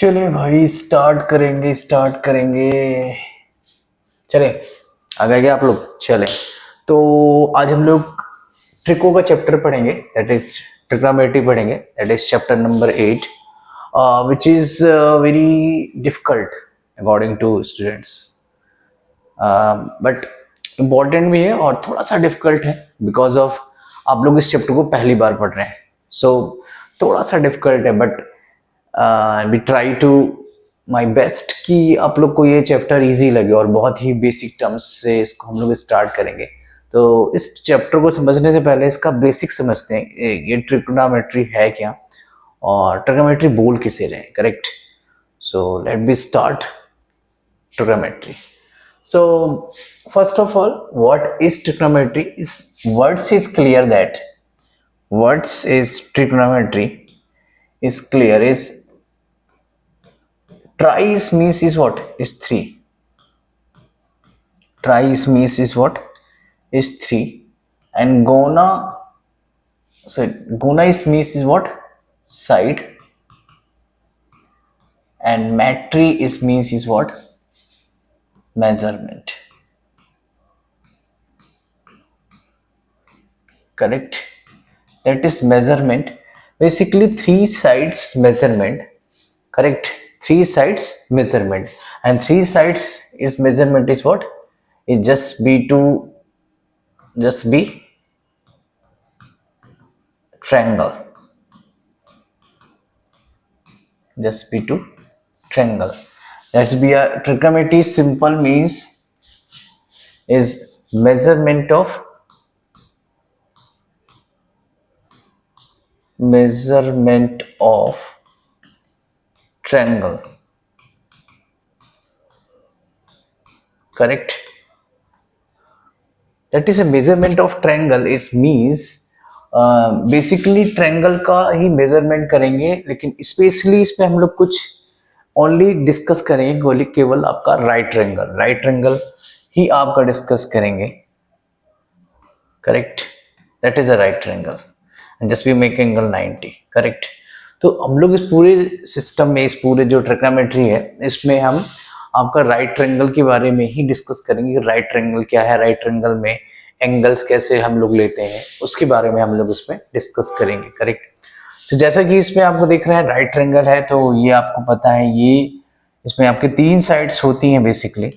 चले भाई स्टार्ट करेंगे। चले आ गए क्या आप लोग? चले तो आज हम लोग ट्रिको का चैप्टर पढ़ेंगे, दैट इज ट्रिग्नोमेट्री पढ़ेंगे, that is chapter number 8, which is very difficult according to students, but important भी है और थोड़ा सा डिफिकल्ट है बिकॉज ऑफ आप लोग इस चैप्टर को पहली बार पढ़ रहे हैं। सो थोड़ा सा डिफिकल्ट है, but we try to my best कि आप लोग को ये चैप्टर इजी लगे और बहुत ही बेसिक टर्म्स से इसको हम लोग स्टार्ट करेंगे। तो इस चैप्टर को समझने से पहले इसका बेसिक समझते हैं, ये ट्रिग्नोमेट्री है क्या और ट्रिग्नोमेट्री बोल किसे रहे, correct? So let be start trigonometry. So first of all, what is trigonometry? Is words is clear that words is trigonometry is clear is tri means is what is 3. Tri means is what is 3, and gona, so gona is means is what side, and metry is means is what measurement, correct? That is measurement, basically three sides measurement, correct? Three sides measurement, and three sides is measurement is what is just be to just be triangle, just be to triangle. Let's be a trigonometry simple means is measurement of triangle, correct? That is a measurement of triangle is means basically triangle का ही measurement करेंगे, लेकिन specially इसमें हम लोग कुछ only discuss करेंगे केवल आपका राइट ट्रायंगल ही आपका डिस्कस करेंगे, correct? That is a right triangle and just be make angle 90, correct? तो हम लोग इस पूरे सिस्टम में, इस पूरे जो ट्रिग्नोमेट्री है, इसमें हम आपका राइट ट्रायंगल के बारे में ही डिस्कस करेंगे। राइट ट्रायंगल क्या है, राइट ट्रायंगल में एंगल्स कैसे हम लोग लेते हैं, उसके बारे में हम लोग इसमें डिस्कस करेंगे, करेक्ट? तो जैसा कि इसमें आपको देख रहे हैं राइट ट्रायंगल है, तो ये आपको पता है, ये इसमें आपके 3 साइड्स होती हैं बेसिकली।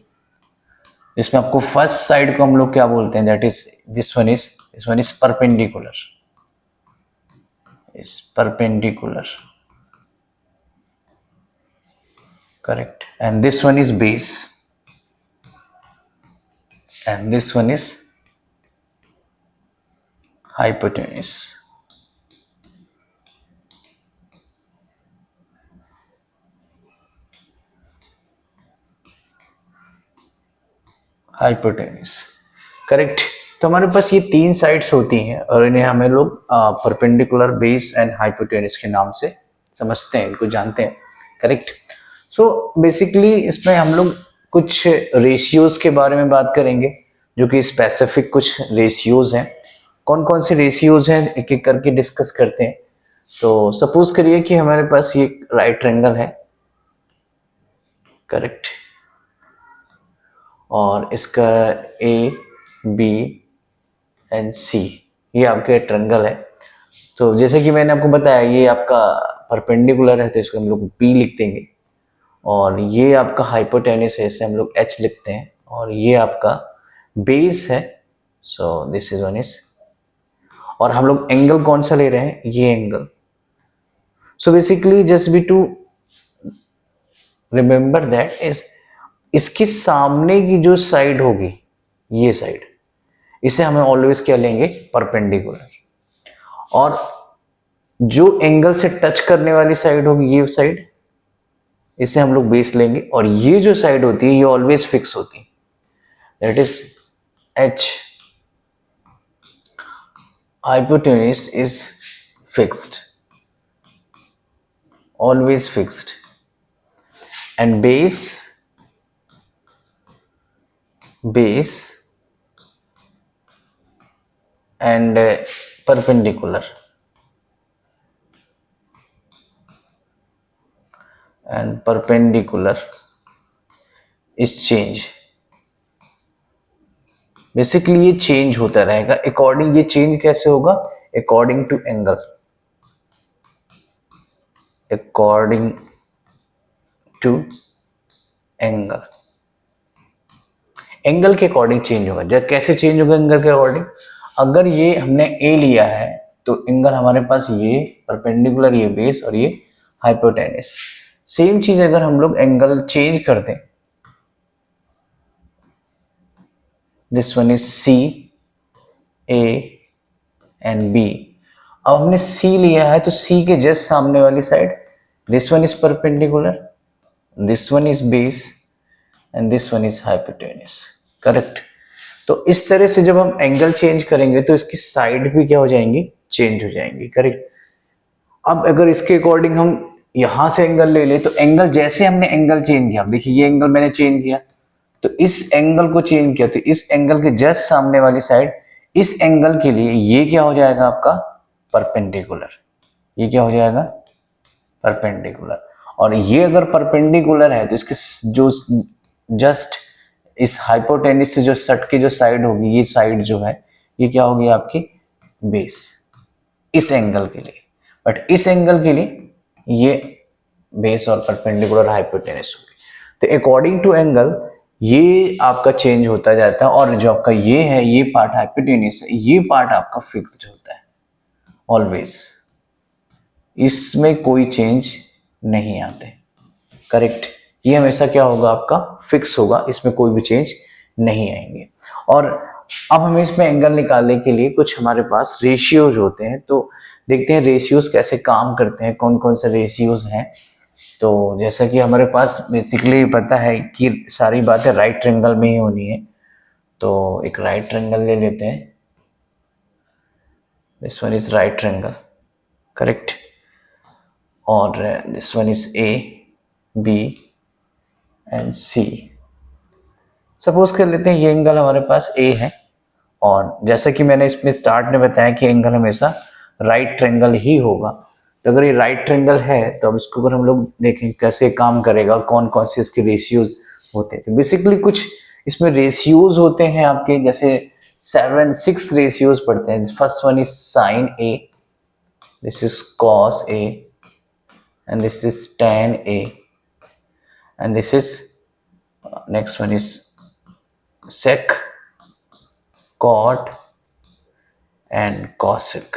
इसमें आपको फर्स्ट साइड को हम लोग क्या बोलते हैं, that is this one is perpendicular, correct? And this one is base, and this one is hypotenuse, correct? तो हमारे पास ये 3 साइड्स होती हैं और इन्हें हमें लोग परपेंडिकुलर, बेस एंड हाइपोटेन्यूस के नाम से समझते हैं, इनको जानते हैं, करेक्ट? सो बेसिकली इसमें हम लोग कुछ रेशियोज के बारे में बात करेंगे, जो कि स्पेसिफिक कुछ रेशियोज हैं। कौन कौन से रेशियोज हैं एक एक करके डिस्कस करते हैं। तो सपोज करिए कि हमारे पास ये राइट ट्रायंगल है, करेक्ट? और इसका ए बी एंड सी, ये आपके ट्रायंगल है। तो जैसे कि मैंने आपको बताया, ये आपका परपेंडिकुलर है तो इसको हम लोग पी लिख देंगे, और ये आपका हाइपोटेन्यूस है, इसे हम लोग एच लिखते हैं, और ये आपका बेस है, so this is one is, और हम लोग एंगल कौन सा ले रहे हैं, ये angle. So basically just be to remember that is, इसके सामने की जो साइड होगी, ये साइड, इसे हमें ऑलवेज क्या लेंगे, परपेंडिकुलर, और जो एंगल से टच करने वाली साइड होगी, ये साइड, इसे हम लोग बेस लेंगे, और ये जो साइड होती है ये ऑलवेज फिक्स होती है, that is H, hypotenuse is fixed, always fixed, and base and perpendicular, and perpendicular is change. Basically ये चेंज होता रहेगा अकॉर्डिंग, ये चेंज कैसे होगा, according to angle, according to angle, angle के अकॉर्डिंग चेंज होगा। जब कैसे चेंज होगा एंगल के अकॉर्डिंग, अगर ये हमने ए लिया है तो एंगल हमारे पास ये परपेंडिकुलर, ये बेस और ये हाइपोटेनस। सेम चीज अगर हम लोग एंगल चेंज कर दें, this one is C, A and B. अब हमने सी लिया है तो सी के जस्ट सामने वाली side, this one is perpendicular, this one is base and this one is hypotenuse, correct. तो इस तरह से जब हम एंगल चेंज करेंगे तो इसकी साइड भी क्या हो जाएंगी, चेंज हो जाएंगी, करेक्ट। अब अगर इसके अकॉर्डिंग हम यहां से एंगल ले ले तो एंगल, जैसे हमने एंगल चेंज किया, देखिए ये एंगल मैंने चेंज किया तो इस एंगल को चेंज किया, तो इस एंगल के जस्ट सामने वाली साइड, इस एंगल के लिए ये क्या हो जाएगा आपका परपेंडिकुलर, ये क्या हो जाएगा परपेंडिकुलर। और ये अगर परपेंडिकुलर है तो इसके जो जस्ट इस हाइपोटेनस से जो सट की जो साइड होगी, ये साइड जो है ये क्या होगी आपकी बेस, इस एंगल के लिए। बट इस एंगल के लिए ये बेस और परपेंडिकुलर हाइपोटेनस होगी। तो अकॉर्डिंग टू एंगल ये आपका चेंज होता जाता है, और जो आपका ये है, ये पार्ट हाइपोटेनस है, ये पार्ट आपका फिक्स्ड होता है ऑलवेज, इसमें कोई चेंज नहीं आते, करेक्ट। ये हमेशा क्या होगा आपका फिक्स होगा, इसमें कोई भी चेंज नहीं आएंगे। और अब हमें इसमें एंगल निकालने के लिए कुछ हमारे पास रेशियोज होते हैं, तो देखते हैं रेशियोज कैसे काम करते हैं, कौन कौन से रेशियोज हैं। तो जैसा कि हमारे पास बेसिकली पता है कि सारी बातें राइट ट्रायंगल में ही होनी है, तो एक राइट ट्रायंगल ले लेते हैं, this one is right triangle, correct. और this one is A, B and C. Suppose कर लेते हैं ये एंगल हमारे पास ए है, और जैसा कि मैंने इसमें स्टार्ट में बताया कि एंगल हमेशा राइट ट्रायंगल ही होगा। तो अगर ये राइट ट्रायंगल है तो अब इसको अगर हम लोग देखें कैसे काम करेगा और कौन कौन से इसके रेशियोज होते हैं, तो बेसिकली कुछ इसमें रेशियोज होते हैं आपके, जैसे 6 रेशियोज पढ़ते हैं। First one is sine A, this is cos A, and this is tan A, and this is next one is sec, cot and cosec,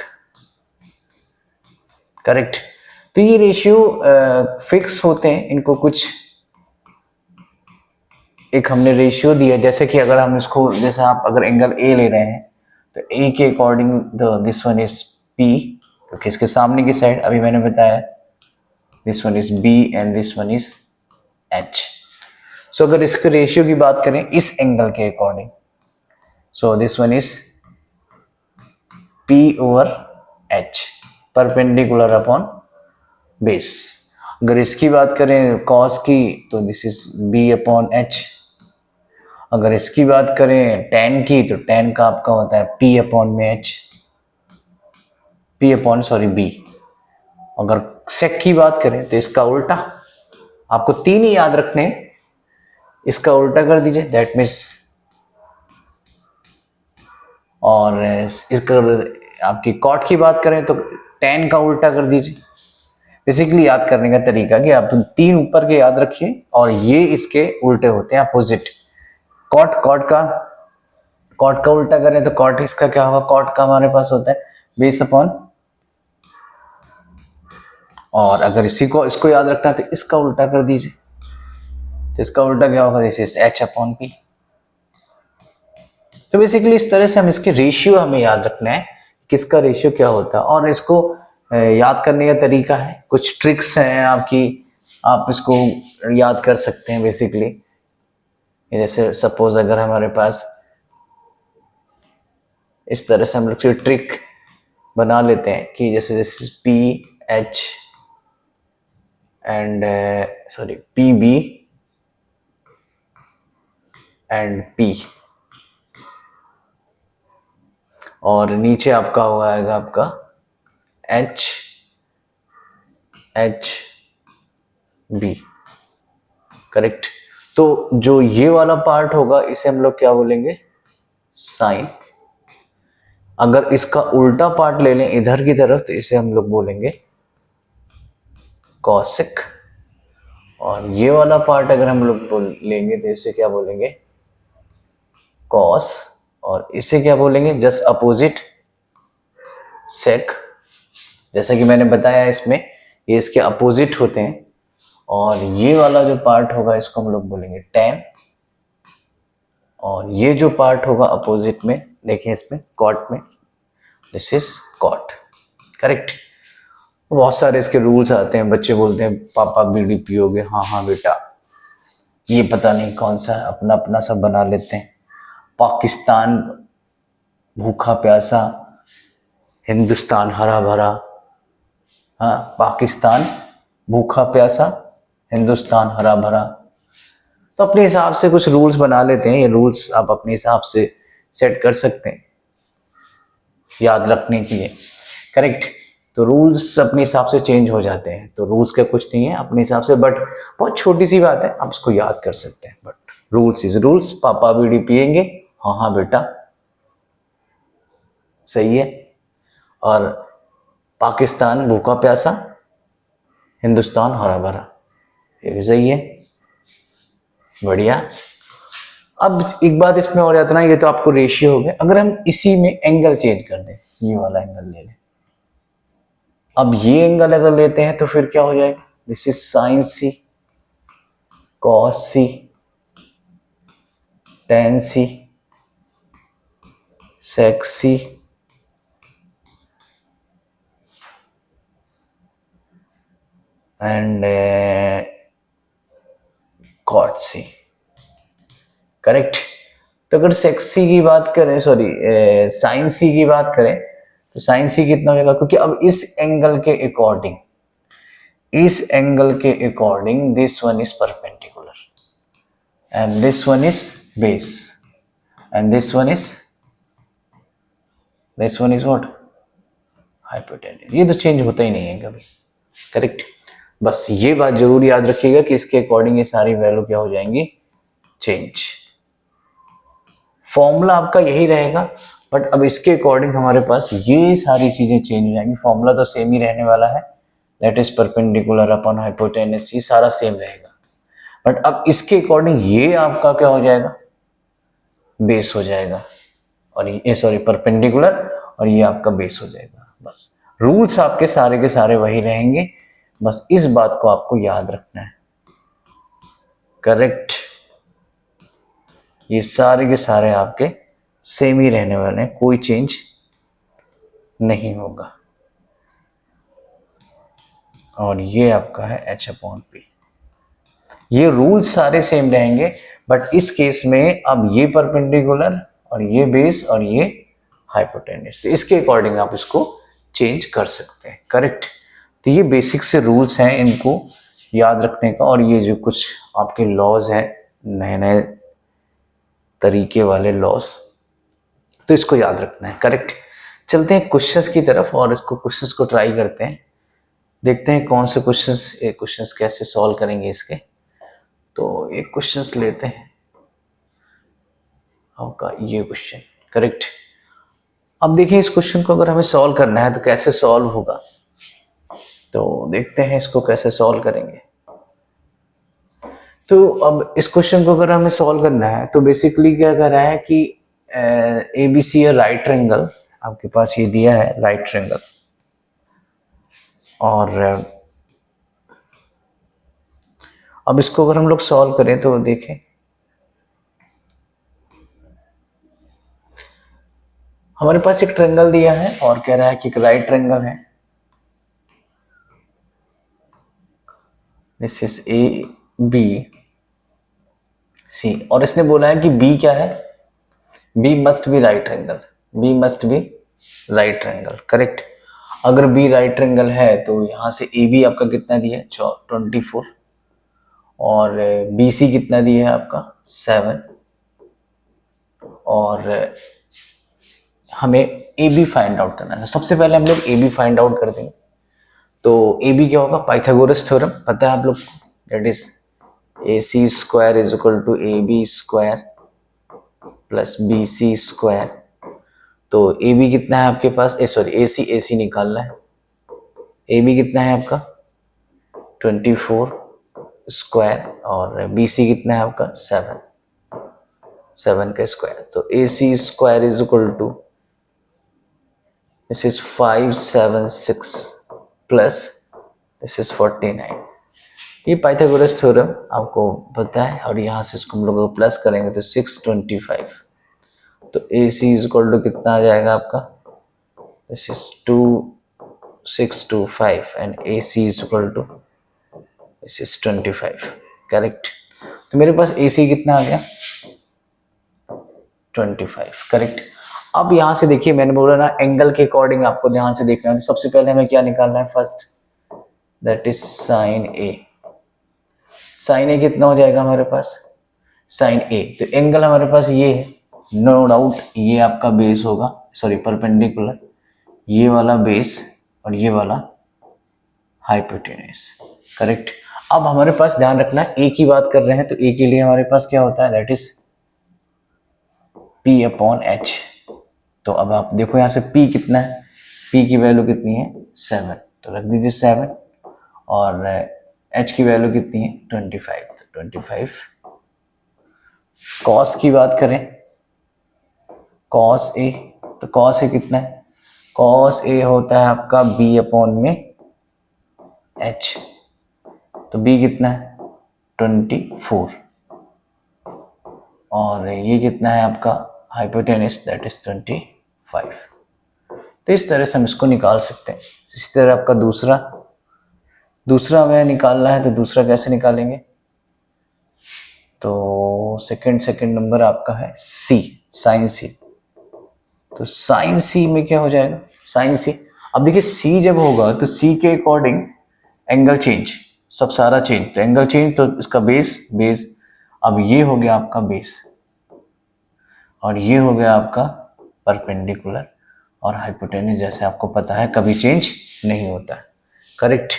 correct. तो ये रेशियो फिक्स होते हैं, इनको कुछ एक हमने रेशियो दिया, जैसे कि अगर हम इसको, जैसे आप अगर एंगल ए ले रहे हैं तो ए के according this one is P, क्योंकि इसके सामने की साइड अभी मैंने बताया, this one is B and this one is H. So अगर इसके रेशियो की बात करें इस एंगल के according, so this one is P over H, perpendicular upon base. अगर इसकी बात करें cos की तो this is B upon H। अगर इसकी बात करें tan की तो tan का आपका होता है P अपॉन में H, P upon sorry B। अगर sec की बात करें तो इसका उल्टा, आपको 3 ही याद रखने, इसका उल्टा कर दीजिए, दैट मीन्स, और इसका आपकी कॉट की बात करें तो tan का उल्टा कर दीजिए। बेसिकली याद करने का तरीका कि आप 3 ऊपर के याद रखिए और ये इसके उल्टे होते हैं, अपोजिट। कॉट का उल्टा करें तो कॉट इसका क्या होगा, कॉट का हमारे पास होता है बेस अपॉन, और अगर इसको याद रखना है तो इसका उल्टा कर दीजिए, तो इसका उल्टा क्या होगा, this is H upon P. तो बेसिकली इस तरह से हम इसके रेशियो हमें याद रखना है, किसका रेशियो क्या होता है, और इसको याद करने का तरीका है, कुछ ट्रिक्स हैं आपकी, आप इसको याद कर सकते हैं बेसिकली। जैसे सपोज अगर हमारे पास इस तरह से हम लोग ट्रिक बना लेते हैं कि जैसे this is P H and sorry P B and P, और नीचे आपका हुआ आएगा आपका एच एच बी, करेक्ट। तो जो ये वाला पार्ट होगा इसे हम लोग क्या बोलेंगे, साइन। अगर इसका उल्टा पार्ट ले लें इधर की तरफ तो इसे हम लोग बोलेंगे कॉसिक। और ये वाला पार्ट अगर हम लोग लेंगे तो इसे क्या बोलेंगे, कॉस। और इसे क्या बोलेंगे, जस्ट अपोजिट, सेक। जैसा कि मैंने बताया इसमें ये इसके अपोजिट होते हैं। और ये वाला जो पार्ट होगा इसको हम लोग बोलेंगे टेन। और ये जो पार्ट होगा अपोजिट में, देखिए इसमें कॉट में, दिस इज कॉट, करेक्ट। बहुत सारे इसके रूल्स आते हैं, बच्चे बोलते हैं पापा बीड़ी पियोगे, हाँ हाँ बेटा, ये पता नहीं कौन सा अपना अपना सब बना लेते हैं। पाकिस्तान भूखा प्यासा, हिंदुस्तान हरा भरा। हाँ, पाकिस्तान भूखा प्यासा, हिंदुस्तान हरा भरा। तो अपने हिसाब से कुछ रूल्स बना लेते हैं, ये रूल्स आप अपने हिसाब से सेट कर सकते हैं याद रखने के लिए, करेक्ट। तो रूल्स अपने हिसाब से चेंज हो जाते हैं, तो रूल्स का कुछ नहीं है अपने हिसाब से, बट बहुत छोटी सी बात है, आप उसको याद कर सकते हैं। But rules is rules. पापा बीड़ी पियेंगे, हाँ हाँ बेटा, सही है। और पाकिस्तान भूखा प्यासा, हिंदुस्तान हरा भरा, ये भी सही है, बढ़िया। अब एक बात इसमें और जाता ना, ये तो आपको रेशियो हो गया। अगर हम इसी में एंगल चेंज कर दें, ये वाला एंगल ले लें, अब ये एंगल अगर लेते हैं तो फिर क्या हो जाएगा, this is sine C, cos C, tan C, sec C, and cot C, correct. तो अगर सेक्सी की बात करें, सॉरी साइन सी की बात करें, तो साइन सी कितना हो जाएगा, क्योंकि अब इस एंगल के अकॉर्डिंग, इस एंगल के according this one is perpendicular and this one is base and this one is what, hypotenuse. ये तो चेंज होता ही नहीं है कभी, करेक्ट। बस ये बात जरूर याद रखिएगा कि इसके अकॉर्डिंग ये सारी वैल्यू क्या हो जाएंगी, चेंज। फॉर्मूला आपका यही रहेगा, बट अब इसके अकॉर्डिंग हमारे पास ये सारी चीजें चेंज हो जाएंगी। फॉर्मूला तो सेम ही रहने वाला है, that is perpendicular upon hypotenuse, ये सारा सेम रहेगा। बट अब इसके अकॉर्डिंग ये आपका क्या हो जाएगा, बेस हो जाएगा। और ये सॉरी परपेंडिकुलर, और ये आपका बेस हो जाएगा। बस रूल्स आपके सारे के सारे वही रहेंगे, बस इस बात को आपको याद रखना है, करेक्ट। ये सारे के सारे आपके सेम ही रहने वाले हैं, कोई चेंज नहीं होगा। और ये आपका है h अपॉन पी। ये रूल्स सारे सेम रहेंगे, बट इस केस में अब ये परपेंडिकुलर और ये बेस और ये हाइपोटेन्यूज, तो इसके अकॉर्डिंग आप इसको चेंज कर सकते हैं, करेक्ट। तो ये बेसिक से रूल्स हैं, इनको याद रखने का। और ये जो कुछ आपके लॉज हैं, नए नए तरीके वाले लॉस, तो इसको याद रखना है, करेक्ट। चलते हैं क्वेश्चंस की तरफ और इसको क्वेश्चंस को ट्राई करते हैं, देखते हैं कौन से क्वेश्चंस, ये क्वेश्चंस कैसे सॉल्व करेंगे इसके। तो एक क्वेश्चंस लेते हैं आपका, ये क्वेश्चन, करेक्ट। अब देखिए इस क्वेश्चन को अगर हमें सॉल्व करना है तो कैसे सॉल्व होगा, तो देखते हैं इसको कैसे सॉल्व करेंगे। तो अब इस क्वेश्चन को अगर हमें सॉल्व करना है तो बेसिकली क्या कर रहा है कि A B C right triangle आपके पास ये दिया है, राइट ट्रायंगल। और अब इसको अगर हम लोग सॉल्व करें तो देखें, हमारे पास एक ट्रायंगल दिया है और कह रहा है कि एक राइट ट्रायंगल है, this is A B C. और इसने बोला है कि बी क्या है, B must be right triangle, B must be right triangle, correct. अगर बी राइट ट्रायंगल है तो यहाँ से ए बी आपका कितना दिया है, 24, और बी सी कितना दिया है आपका 7, और हमें ए बी फाइंड आउट करना है। सबसे पहले हम लोग ए बी फाइंड आउट कर देंगे। तो ए बी क्या होगा, पाइथागोरस थ्योरम पता है आप लोग को, that is AC square is equal to AB square plus BC square. तो AB कितना है आपके पास, सॉरी AC निकालना है। AB कितना है आपका 24 स्क्वायर और BC कितना है आपका 7 का स्क्वायर। तो AC square is equal to this is 576 plus this is 49। ये पाइथागोरस थ्योरम आपको पता है, और यहाँ से इसको हम लोग प्लस करेंगे तो 625। तो AC इज इक्वल टू कितना आ जाएगा आपका, this is 2625 and AC is equal to this is 25, correct. तो मेरे पास AC कितना आ गया 25, करेक्ट। अब यहाँ से देखिए मैंने बोला ना एंगल के अकॉर्डिंग आपको ध्यान से देखना है। तो सबसे पहले हमें क्या निकालना है first, that is sine A। Sine A कितना हो जाएगा हमारे पास, साइन A। तो एंगल हमारे पास ये है, नो डाउट ये आपका बेस होगा, सॉरी परपेंडिकुलर, ये वाला बेस और ये वाला हाइपोटेन्यूस, करेक्ट। अब हमारे पास ध्यान रखना है A की बात कर रहे हैं, तो A के लिए हमारे पास क्या होता है, that is P upon H। तो अब आप देखो यहाँ से P कितना है, P की वैल्यू कितनी है 7, तो रख दीजिए 7, और H की वैल्यू कितनी है 25, तो 25। कॉस की बात करें, कॉस A, तो कॉस A कितना है, कॉस A होता है आपका B अपॉन में H। तो B कितना है 24, और ये कितना है आपका हाइपोटेनस, दैट इज 25। तो इस तरह से हम इसको निकाल सकते हैं। इसी तरह आपका दूसरा हमें निकालना है, तो दूसरा कैसे निकालेंगे, तो सेकंड नंबर आपका है C, साइन C। तो साइन C में क्या हो जाएगा, साइन C, अब देखिए C जब होगा तो C के अकॉर्डिंग एंगल चेंज, सब सारा चेंज, तो एंगल चेंज तो इसका बेस, अब ये हो गया आपका बेस और ये हो गया आपका परपेंडिकुलर, और हाइपोटेन्यूस जैसे आपको पता है कभी चेंज नहीं होता है, करेक्ट।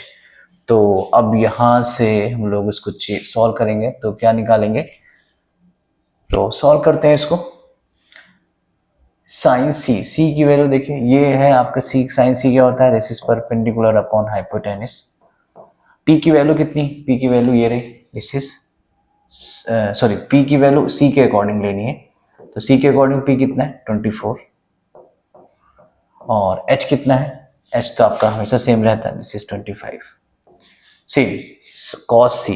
तो अब यहाँ से हम लोग इसको सॉल्व करेंगे, तो क्या निकालेंगे, तो सॉल्व करते हैं इसको। साइन C की वैल्यू देखिए ये है आपका साइन C क्या होता है, this is perpendicular upon hypotenuse. P की वैल्यू कितनी, P की वैल्यू ये रही, दिस इज सॉरी P की वैल्यू C के अकॉर्डिंग लेनी है, तो C के अकॉर्डिंग P कितना है 24, और H कितना है, H तो आपका हमेशा सेम रहता है, this is 25। Same cos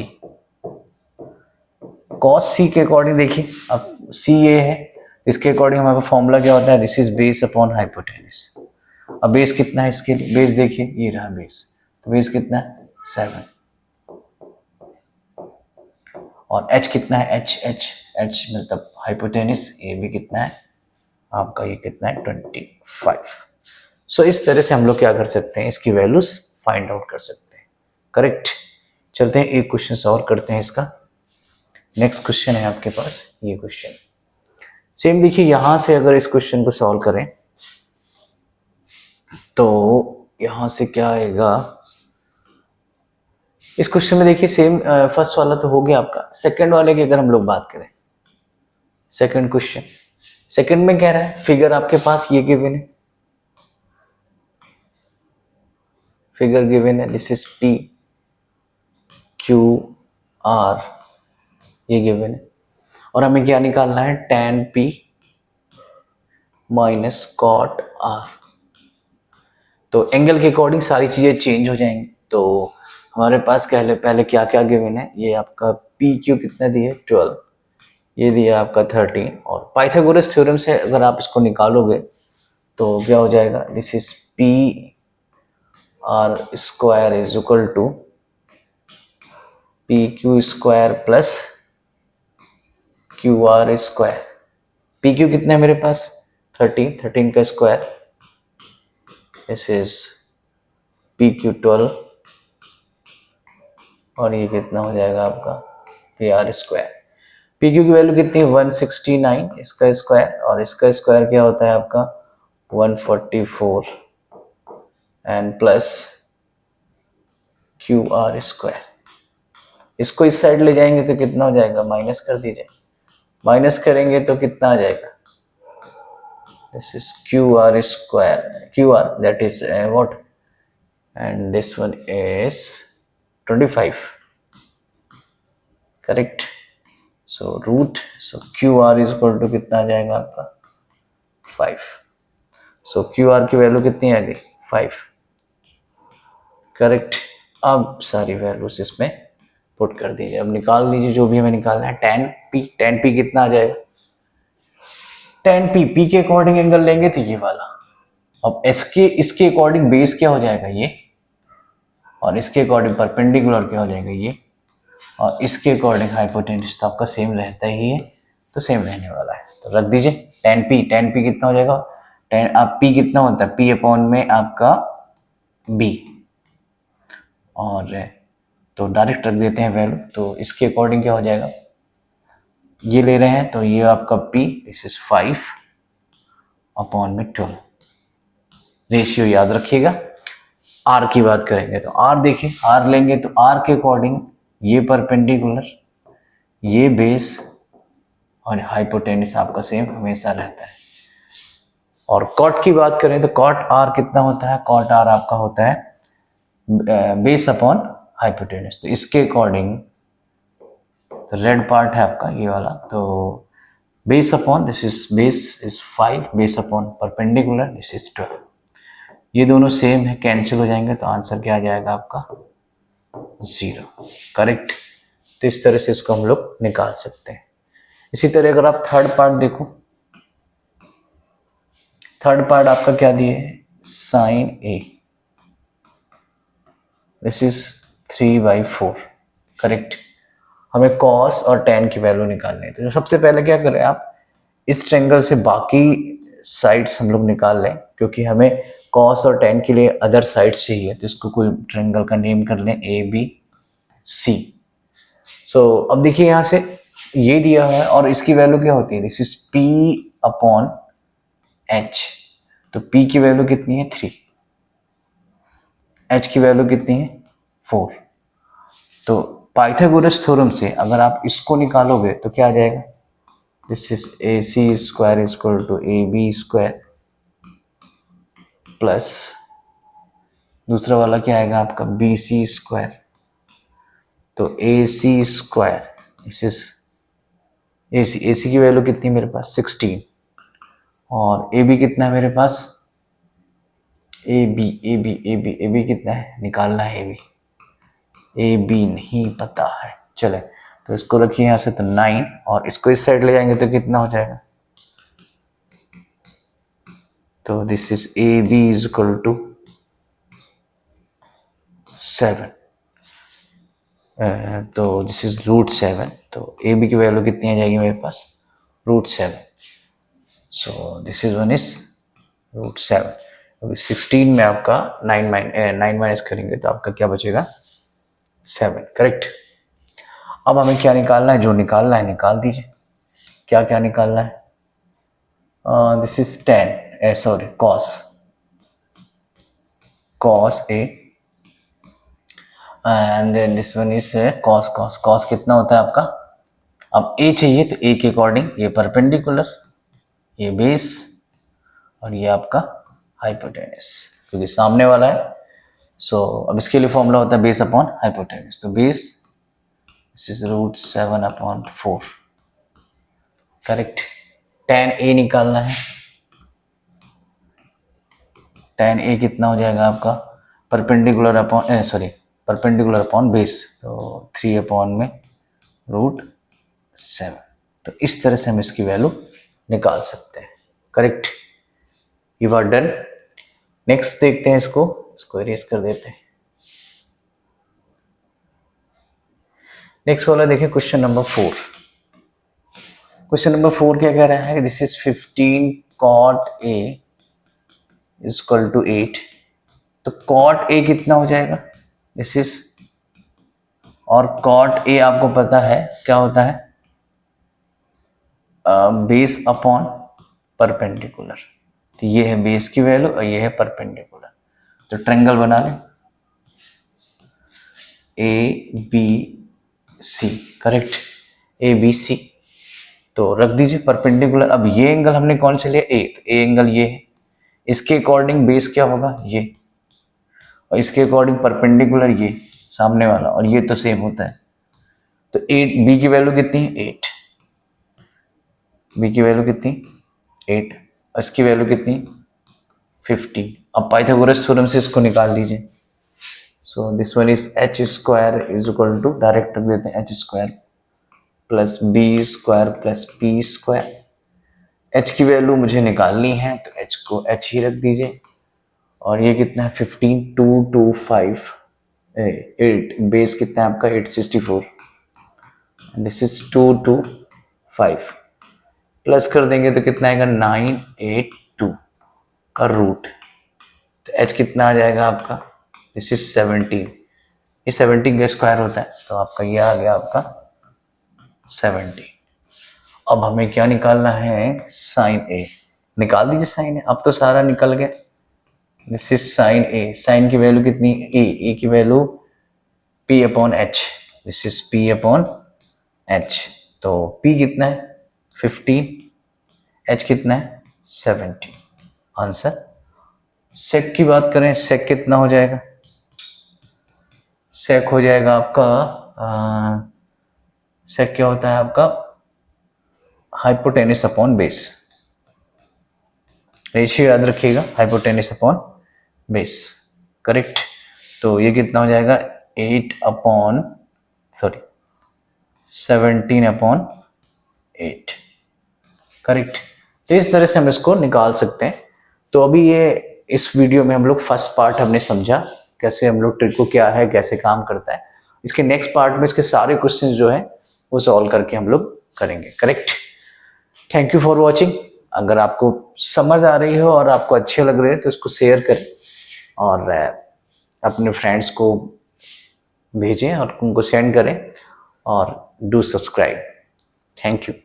C के अकॉर्डिंग देखिए, अब C ये है, इसके अकॉर्डिंग हमारे फॉर्मूला क्या होता है, this is base upon hypotenuse. अब बेस कितना है इसके लिए, बेस देखिए ये रहा बेस, तो बेस कितना है 7, और H कितना है, H मतलब हाइपोटेन्यूस, ये भी कितना है आपका, ये कितना है 25। सो इस तरह से हम लोग क्या कर सकते हैं, इसकी वैल्यूज फाइंड आउट कर सकते हैं, करेक्ट। चलते हैं एक क्वेश्चन सॉल्व करते हैं इसका। नेक्स्ट क्वेश्चन है आपके पास ये क्वेश्चन, सेम देखिए यहाँ से अगर इस क्वेश्चन को सॉल्व करें तो यहाँ से क्या आएगा, इस क्वेश्चन में देखिए सेम फर्स्ट वाला तो हो गया आपका, सेकंड वाले की अगर हम लोग बात करें, सेकंड क्वेश्चन, सेकंड में कह रहा है फिगर आपके पास ये गिवन है, फिगर गिवन है, this is P Q R, ये गिवन है, और हमें क्या निकालना है, tan P minus cot R। तो एंगल के अकॉर्डिंग सारी चीजें चेंज हो जाएंगी। तो हमारे पास पहले क्या क्या गिवन है, ये आपका PQ कितना दिया 12, ये दिया आपका 13, और पाइथागोरस थ्योरम से अगर आप इसको निकालोगे तो क्या हो जाएगा, this is PR square is equal to PQ square plus QR square. PQ कितना है मेरे पास 13 का स्क्वायर, दिस इज PQ 12, और ये कितना हो जाएगा आपका PR स्क्वायर। PQ की वैल्यू कितनी है 169, इसका स्क्वायर, और इसका स्क्वायर क्या होता है आपका 144, एंड प्लस QR स्क्वायर। इसको इस साइड ले जाएंगे तो कितना हो जाएगा, माइनस कर दीजिए, माइनस करेंगे तो कितना आ जाएगा, this is Q R square, Q R that is what, and this one is 25, correct. So root, so Q R is equal to कितना आ जाएगा आपका 5। सो क्यू आर की वैल्यू कितनी आ गई 5, करेक्ट। अब सारी वैल्यूज इसमें पुट कर दीजिए, अब निकाल लीजिए जो भी हमें निकालना है। tan p कितना आ जाएगा, tan p के अकॉर्डिंग एंगल लेंगे तो ये वाला। अब इसके अकॉर्डिंग बेस क्या हो जाएगा ये, और इसके अकॉर्डिंग परपेंडिकुलर क्या हो जाएगा ये, और इसके अकॉर्डिंग हाइपोटेन्यूज तो आपका सेम रहता ही है, तो सेम रहने वाला है। तो रख दीजिए tan p कितना हो जाएगा, tan आप p कितना होता है, p अपॉन में आपका b, और तो डायरेक्ट रख देते हैं वैल्यू। तो इसके अकॉर्डिंग क्या हो जाएगा, ये ले रहे हैं तो ये आपका p, दिस इज 5 अपॉन में 12। रेशियो याद रखिएगा। r की बात करेंगे तो r देखिए, r लेंगे तो r के अकॉर्डिंग ये परपेंडिकुलर, ये बेस, और हाइपोटेन्यूज आपका सेम हमेशा रहता है। और कॉट की बात करें तो कॉट r कितना होता है, कॉट r आपका होता है बेस अपॉन हाइपोटेन्यूज। तो इसके अकॉर्डिंग तो रेड पार्ट है आपका ये वाला, तो base upon this is base is 5, base upon perpendicular this is 12, ये दोनों सेम है, कैंसिल हो जाएंगे तो आंसर क्या आ जाएगा आपका 0, करेक्ट। तो इस तरह से इसको हम लोग निकाल सकते हैं। इसी तरह अगर आप थर्ड पार्ट देखो, थर्ड पार्ट आपका क्या दिए है, sine a, this is 3/4, correct. हमें कॉस और tan की वैल्यू निकालनी है। तो सबसे पहले क्या करें आप, इस ट्रेंगल से बाकी साइड्स हम लोग निकाल लें, क्योंकि हमें कॉस और tan के लिए अदर साइड्स चाहिए। तो इसको कोई ट्रेंगल का नेम कर लें ABC। सो अब देखिए यहाँ से ये दिया है और इसकी वैल्यू क्या होती है, this is P upon H। तो P की वैल्यू कितनी है 3, H की वैल्यू कितनी है 4। तो पाइथागोरस थ्योरम से अगर आप इसको निकालोगे तो क्या आ जाएगा, this is AC square is equal to AB square plus दूसरा वाला क्या आएगा आपका BC स्क्वायर। तो AC square, this is AC की वैल्यू कितनी है मेरे पास 16, और AB कितना है मेरे पास, AB कितना है, निकालना है AB नहीं पता है, चले तो इसको रखिए यहाँ से, तो 9, और इसको इस साइड ले जाएंगे तो कितना हो जाएगा, तो this is AB is equal to 7, तो दिस इज √7। तो AB की वैल्यू कितनी आ जाएगी मेरे पास √7। So this is one is √7। अभी 16 में आपका 9 माइनस करेंगे तो आपका क्या बचेगा 7, करेक्ट। अब हमें क्या निकालना है, जो निकालना है निकाल दीजिए। क्या क्या निकालना है, this is tan, sorry cos A, and then this one is cos कितना होता है आपका, अब A चाहिए तो A के अकॉर्डिंग ये परपेंडिकुलर, ये बेस, और ये आपका हाइपोटेन्यूज, क्योंकि सामने वाला है। सो अब इसके लिए फॉर्मूला होता है बेस अपॉन हाइपोटेन्यूज। तो base this is √7/4, correct. tan A निकालना है, tan A कितना हो जाएगा आपका परपेंडिकुलर अपॉन बेस, तो 3 अपॉन में √7। तो इस तरह से हम इसकी वैल्यू निकाल सकते हैं, correct. You are done. Next देखते हैं, इसको इरेज कर देते हैं। नेक्स्ट वाला देखिए क्वेश्चन नंबर 4। क्वेश्चन नंबर 4 क्या कह रहा है, this is 15 cot A is equal to 8। तो cot A कितना हो जाएगा, दिस इज, और cot A आपको पता है क्या होता है, बेस अपॉन परपेंडिकुलर। तो ये है बेस की वैल्यू और ये है परपेंडिकुलर। तो ट्रायंगल बना लें, AB C, correct, A B C. तो रख दीजिए परपेंडिकुलर। अब ये एंगल हमने कौन से लिया, ए, तो ए एंगल ये है, इसके अकॉर्डिंग बेस क्या होगा ये, और इसके अकॉर्डिंग परपेंडिकुलर ये सामने वाला, और ये तो सेम होता है। तो 8, बी की वैल्यू कितनी है 8, बी की वैल्यू कितनी 8, और इसकी वैल्यू कितनी 15। अब पाइथागोरस थ्योरम से इसको निकाल लीजिए। So this one is H square is equal to, direct रख देते हैं, H square plus B square plus P square. H की वैल्यू मुझे निकालनी है तो एच को एच ही रख दीजिए, और ये कितना है 15, 2 2 5 8, बेस कितना है आपका 864, दिस इज 2 2 5, प्लस कर देंगे तो कितना आएगा 982 का रूट, तो एच कितना आ जाएगा आपका, दिस इज 17, ये 17 का स्क्वायर होता है, तो आपका ये आ गया आपका 70। अब हमें क्या निकालना है, साइन ए, निकाल दीजिए साइन ए, अब तो सारा निकल गया। This is sine A, sine की वैल्यू कितनी, ए की value P upon H, this is P upon H, तो पी कितना है 15, एच कितना है 70, आंसर। सेक की बात करें, सेक कितना हो जाएगा, सेक हो जाएगा आपका सेक क्या होता है आपका, हाइपोटेनिस अपॉन बेस, रेशियो याद रखिएगा, हाइपोटेनिस अपॉन बेस, करेक्ट। तो ये कितना हो जाएगा 17 अपॉन 8, करेक्ट। तो इस तरह से हम इसको निकाल सकते हैं। तो अभी ये इस वीडियो में हम लोग फर्स्ट पार्ट हमने समझा, कैसे हम लोग ट्रिक को क्या है, कैसे काम करता है। इसके नेक्स्ट पार्ट में इसके सारे क्वेश्चंस जो है वो सॉल्व करके हम लोग करेंगे, correct. Thank you for watching. अगर आपको समझ आ रही हो और आपको अच्छे लग रहे हैं तो इसको शेयर करें और अपने फ्रेंड्स को भेजें और उनको सेंड करें, और डू सब्सक्राइब। Thank you.